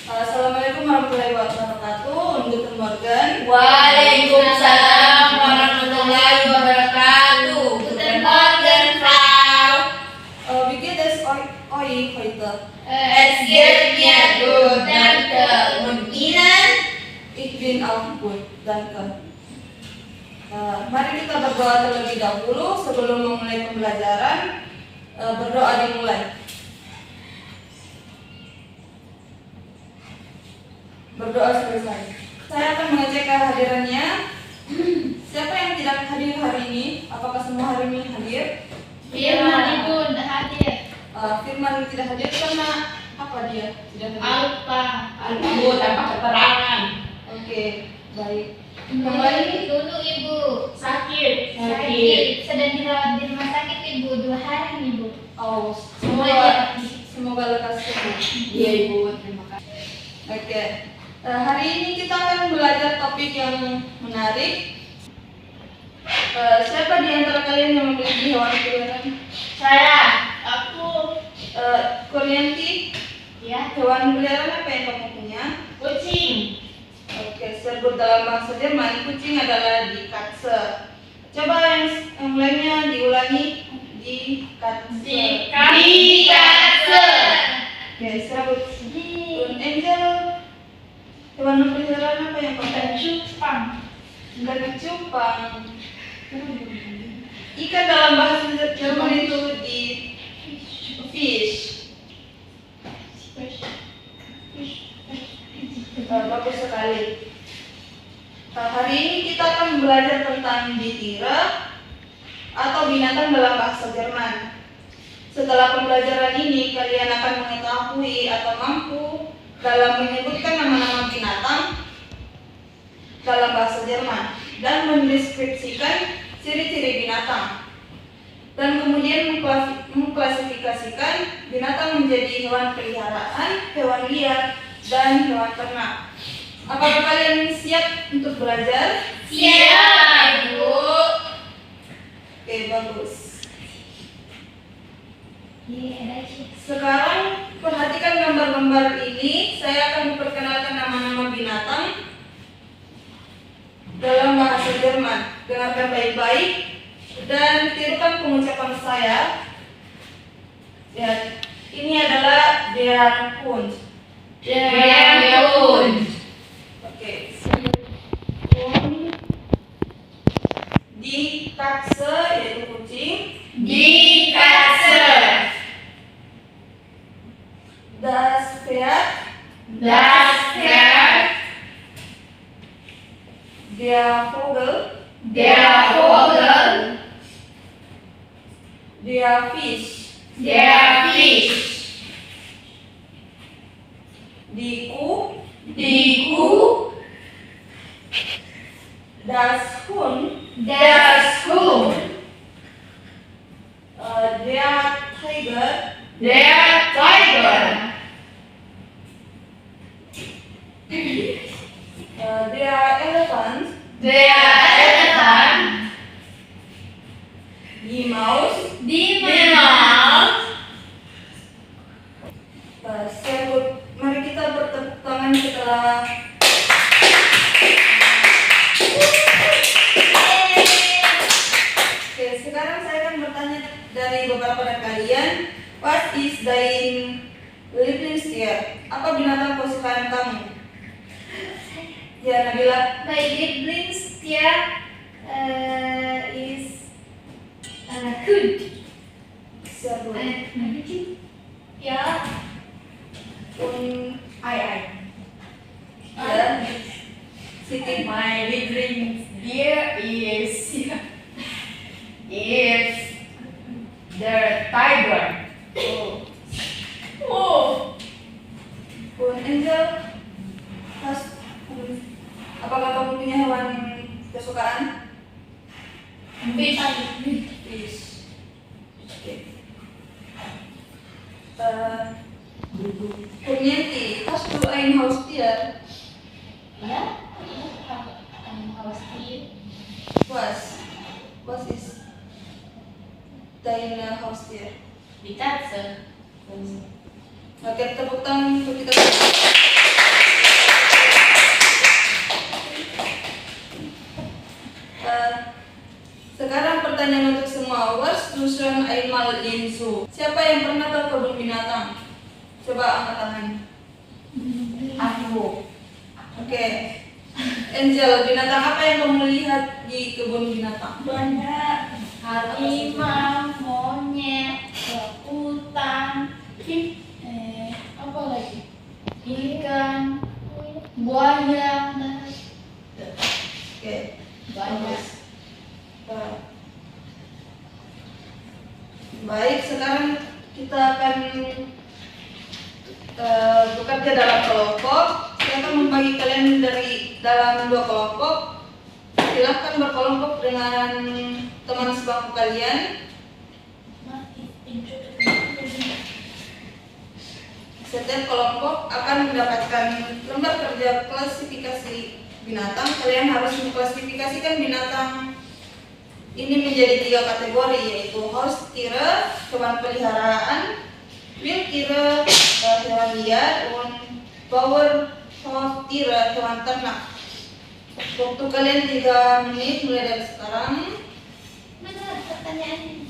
Assalamualaikum warahmatullahi wabarakatuh. Guten Morgen. Waalaikumsalam warahmatullahi wabarakatuh. Guten Morgen, Frau. Wie geht es euch heute? Es geht mir gut, danke. Und Ihnen? Ich bin auch gut, danke. Mari kita berdoa terlebih dahulu sebelum memulai pembelajaran. Berdoa dimulai. Berdoa selesai. Saya akan mengecek kehadirannya. Siapa yang tidak hadir hari ini? Apakah semua hari ini hadir? Firman Ibu hadir. Firman tidak hadir karena apa dia? Tidak hadir. Alpa Bu tanpa keterangan. Oke, baik. Kembali dulu Ibu. Sakit. Sedang dirawat di rumah sakit Ibu 2 hari Ibu. Oh, semoga lekas sembuh. Iya Ibu, terima kasih. Oke. Hari ini kita akan belajar topik yang menarik. Siapa di antara kalian yang memiliki hewan peliharaan? Saya, aku, Kurnianti, ya, hewan peliharaan apa yang kamu punya? kucing. Oke, sebut dalam bahasa Jerman, kucing adalah die Katze. Coba yang lainnya diulangi. Die Katze. Di Katze. Oke, sebut. Und Angel, hewan peliharaan apa yang kamu punya? Cupang. Dan cupang. Ikan dalam bahasa Jerman itu di fish. Bagus sekali. Hari ini kita akan belajar tentang die Tiere atau binatang dalam bahasa Jerman. Setelah pembelajaran ini, kalian akan mengetahui atau mampu dalam menyebutkan nama-nama binatang dalam bahasa Jerman dan mendeskripsikan ciri-ciri binatang, dan kemudian mengklasifikasikan binatang menjadi hewan peliharaan, hewan liar, dan hewan ternak. Apakah kalian siap untuk belajar? Siap, Ibu. Oke, bagus. Sekarang perhatikan gambar-gambar ini. Saya akan memperkenalkan nama-nama binatang dalam bahasa Jerman. Dengarkan baik-baik dan tirukan pengucapan saya. Ya, ini adalah der Hund. Der Hund. Oke. Hund. Die Katze yaitu kucing. Die Katze. Das Pferd. Das Pferd. Der Vogel. Der Vogel. Der Fisch. Der Fisch. Die Kuh. Die Kuh. Das Huhn. Das Huhn. Der Tiger. Der Tiger. Der Elefant. Der Elefant. Die Maus. Die Maus. Sehr gut. Mari kita bertepuk tangan setelah. Oke, sekarang saya akan bertanya dari beberapa dari kalian. What is dein Lieblingstier? Apa binatang kesukaan kamu? Ya, Nabila. My Lieblingstier is Hund. Sehr gut. Ja. Und Ai. ya, Siti. My Lieblingstier is the tiger. Oh. Und Angel. Apakah kamu punya hewan kesukaan? Fish. Fish. Oke. Kurnianti, hast du ein Haustier? Ja. Ein Haustier. Was ist dein Haustier? Die Katze. Oke, tepuk tangan untuk kita. yang pernah ke kebun binatang? Coba angkat tangan. Aku. Oke. Angel, binatang apa yang kamu lihat di kebun binatang? Banyak. Harimau, monyet, utang, apa lagi? Ikan, buaya, Oke. banyak. Baik, sekarang kita akan bekerja dalam kelompok. Saya akan membagi kalian dari dalam 2 kelompok. Silahkan berkelompok dengan teman sebangku kalian. Setiap kelompok akan mendapatkan lembar kerja klasifikasi binatang. Kalian harus mengklasifikasikan binatang ini menjadi 3 kategori, yaitu house tire, hewan peliharaan, wild tire, hewan liar, dan power house tire, hewan ternak. Waktu kalian 3 menit mulai dari sekarang. Mana pertanyaannya?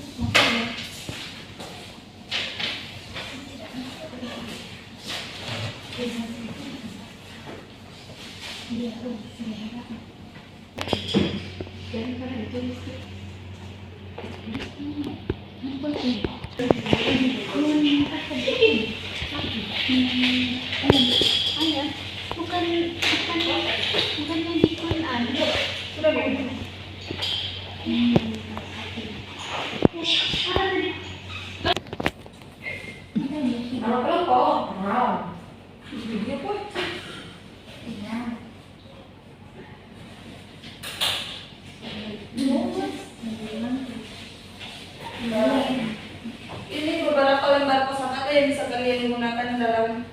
Ini beberapa lembar kosakata yang bisa kalian gunakan dalam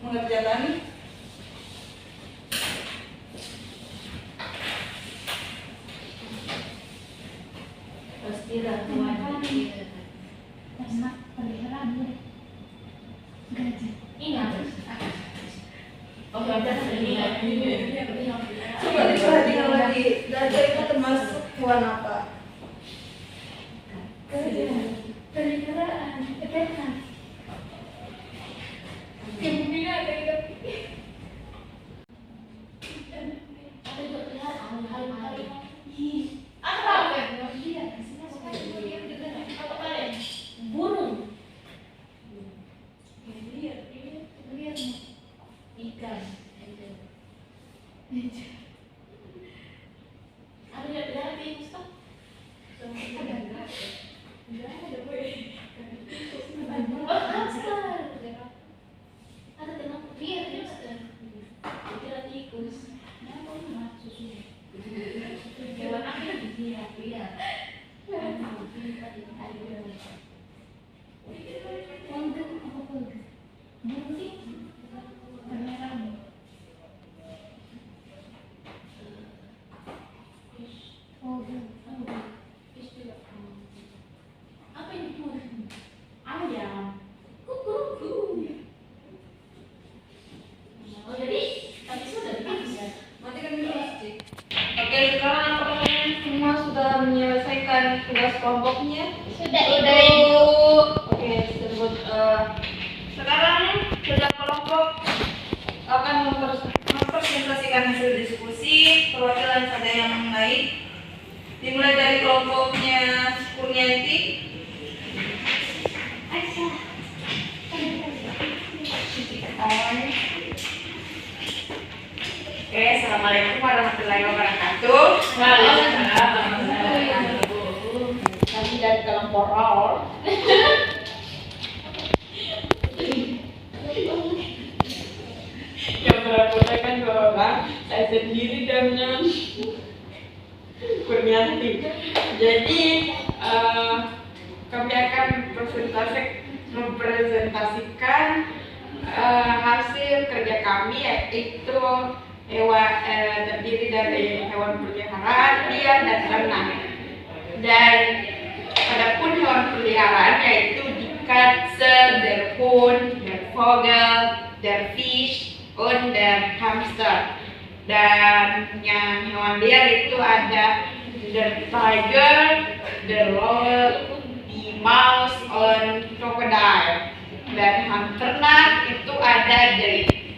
mengerjakan. Coba diperhatikan lagi, gajah itu termasuk hewan apa? Oke, sekarang apakah kalian semua sudah menyelesaikan tugas kelompoknya? Sudah, Sudah, Ibu. Ibu. Oke, tersebut. Sekarang setiap kelompok akan mempresentasikan hasil diskusi. Perwakilan saja yang naik. Dimulai dari kelompoknya Kurnianti. Oke, assalamualaikum warahmatullahi wabarakatuh. Waalaikumsalam warahmatullahi wabarakatuh. Kami dari kelompok ROL. Yang beranggotakan 2 orang, saya sendiri dengan Kurnianti. Jadi kami akan mempresentasikan hasil kerja kami, yaitu terdiri dari hewan peliharaan, liar dan ternak. Dan adapun hewan peliharaan yaitu die Katze, der Hund, der Vogel, der Fisch, und der Hamster. Dan yang hewan liar itu ada der Tiger, der Roller, die mouse, on crocodile. Dan ternak itu ada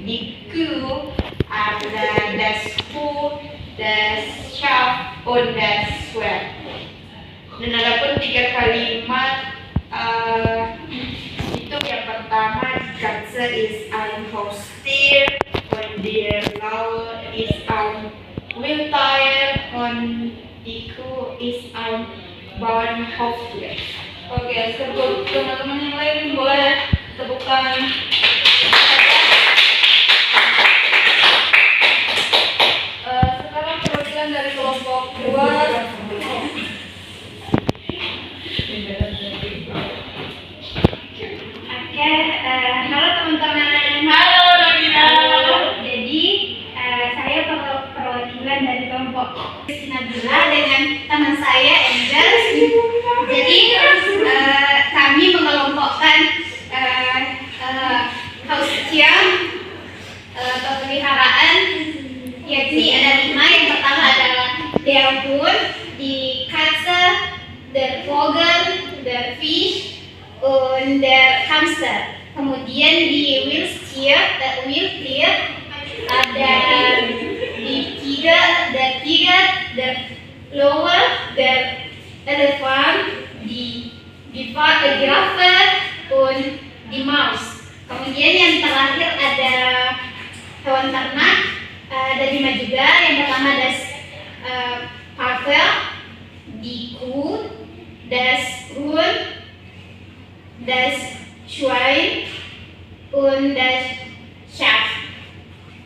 di cow, ada das food, das shark, und das swan. Dan ada pun 3 kalimat itu yang pertama, Katze is ein Haustier, und der Laut is ein Wildtier, und die Kuh is ein Bauernhoftier. Oke, sebelum teman-teman yang lain boleh tepukan. Sekarang perwakilan dari kelompok 2. Oke, halo teman-teman. Halo Nabila. Jadi saya perwakilan dari kelompok Nabila dengan teman saya Angel. Jadi kami mengelompokkan haustier atau peliharaan, yakni ada 5. Yang pertama adalah der Hund, die Katze, der Vogel, der Fisch, und der Hamster. Kemudian di Wildtier ada die Tiger, der Löwe, der Elefant, die Giraffe, und die Maus. Kemudian yang terakhir ada hewan ternak, ada 5 juga. Yang pertama ada Pfeffer, die Kuh, das Huhn, das Schwein, und das Schaf.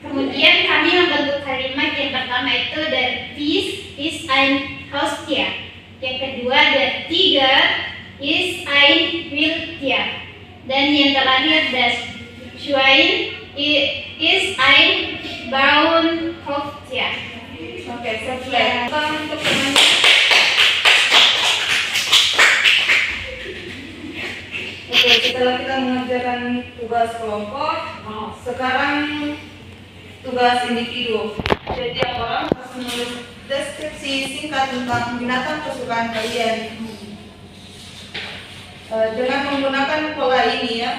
Kemudian kami membentuk kalimat yang pertama itu der Fisch ist ein Haustier. Yang kedua der Tiger ist ein Wildtier. Dan yang terakhir das Schwein ist ein Bauernhoftier. Oke, selesai. Untuk teman. Oke, setelah kita mengerjakan tugas kelompok, sekarang tugas individu. Jadi orang harus menulis deskripsi singkat tentang binatang kesukaan kalian. Dengan menggunakan pola ini ya.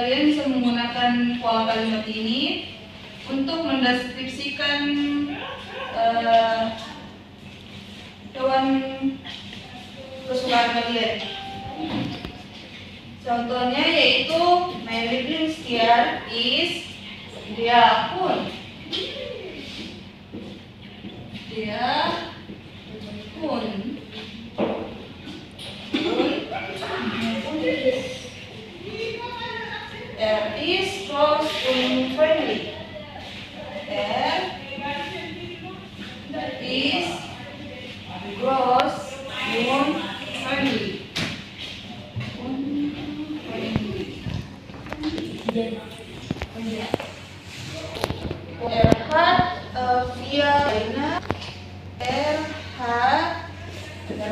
Kalian bisa menggunakan pola kalimat ini untuk mendeskripsikan hewan kesukaan kalian. Contohnya yaitu mein Lieblingstier ist der Hund. Der Hund. Er ist groß und friendly. Er ist groß und friendly. Er hat 4 Beine. Er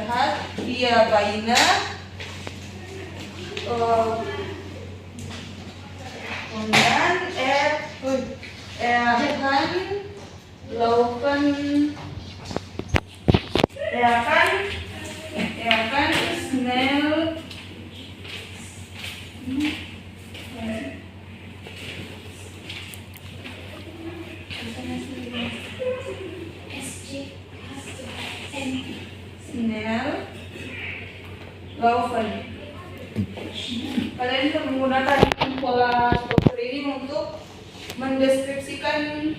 hat 4 Beine. Und dann kan, laufen, kan, schnell, schnell, laufen. Kalian bisa menggunakan pola struktur ini untuk mendeskripsikan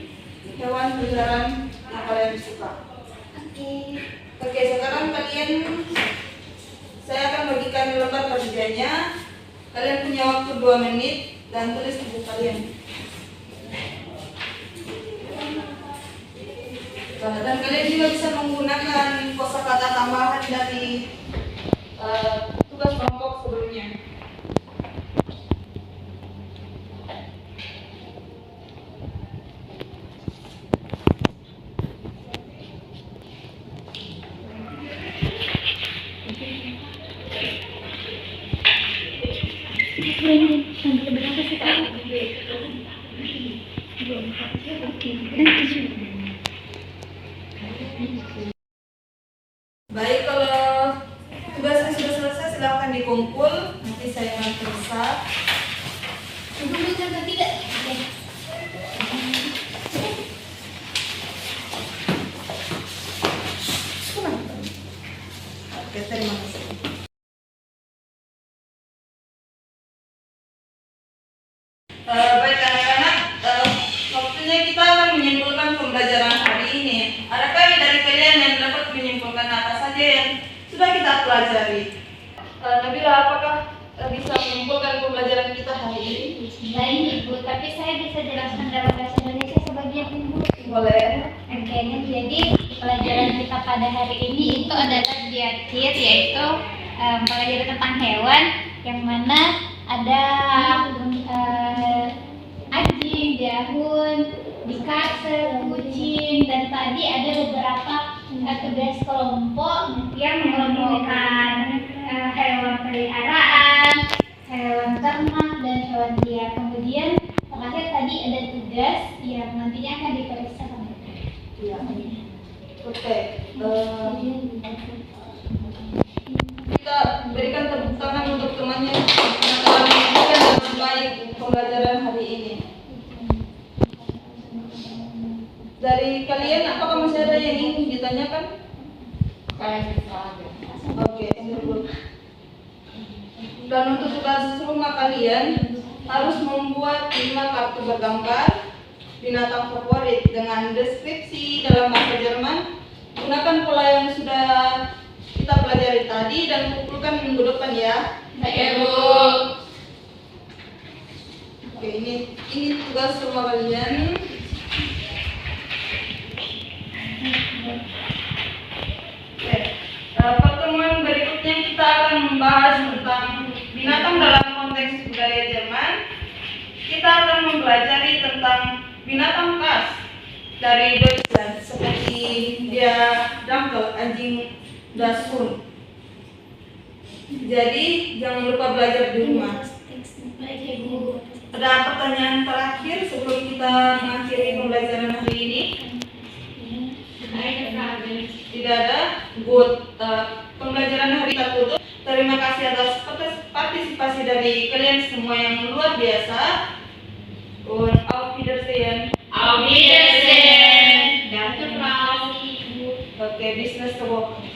hewan peliharaan yang kalian suka. Oke, sekarang saya akan bagikan lembar kerjanya. Kalian punya waktu 2 menit dan tulis tugas kalian. Dan kalian juga bisa menggunakan kosakata tambahan dari tugas kelompok sebelumnya. Baik, kalau tugasnya sudah selesai silakan dikumpul. Nanti saya akan periksa. Dulu kan tidak. Oke, terima kasih. Baik anak-anak, waktunya kita akan menyimpulkan pembelajaran hari ini. Adakah dari kalian yang dapat menyimpulkan apa saja yang sudah kita pelajari? Nabila, apakah bisa menyimpulkan pembelajaran kita hari ini? Lain Ibu, tapi saya bisa jelaskan dalam bahasa Indonesia sebagian Ibu. Boleh. Oke, jadi pelajaran kita pada hari ini itu adalah di akhir, yaitu pelajaran tentang hewan, yang mana ada anjing, jahun, dikase, kucing, dan tadi ada beberapa tugas kelompok yang mengelompokkan hewan peliharaan, hewan ternak, dan hewan liar. Kemudian terakhir tadi ada tugas yang nantinya akan diperiksa sama kita. Iya. Oke. Kita berikan tepuk tangan untuk temannya yang telah menyampaikan dengan baik pembelajaran hari ini. Dari kalian, apakah masih ada yang ingin ditanyakan? Oke, cukup. Dan untuk tugas rumah kalian harus membuat 5 kartu bergambar binatang favorit dengan deskripsi dalam bahasa Jerman. Gunakan pola yang sudah kita pelajari tadi dan kumpulkan minggu depan ya. Baik, Bu. Oke, ini tugas rumah kalian. Oke, pertemuan berikutnya kita akan membahas tentang binatang dalam konteks budaya Jerman. Kita akan mempelajari tentang binatang khas dari Deutschland seperti dia Dankel, anjing Dachshund. Jadi jangan lupa belajar di rumah. Ada pertanyaan terakhir sebelum kita mengakhiri pembelajaran hari ini? Tidak ada. Good. Pembelajaran hari kita tutup. Terima kasih atas partisipasi dari kalian semua yang luar biasa. Und auf Wiedersehen. Auf Wiedersehen. Danke, Frau. Oke, bis nächste Woche.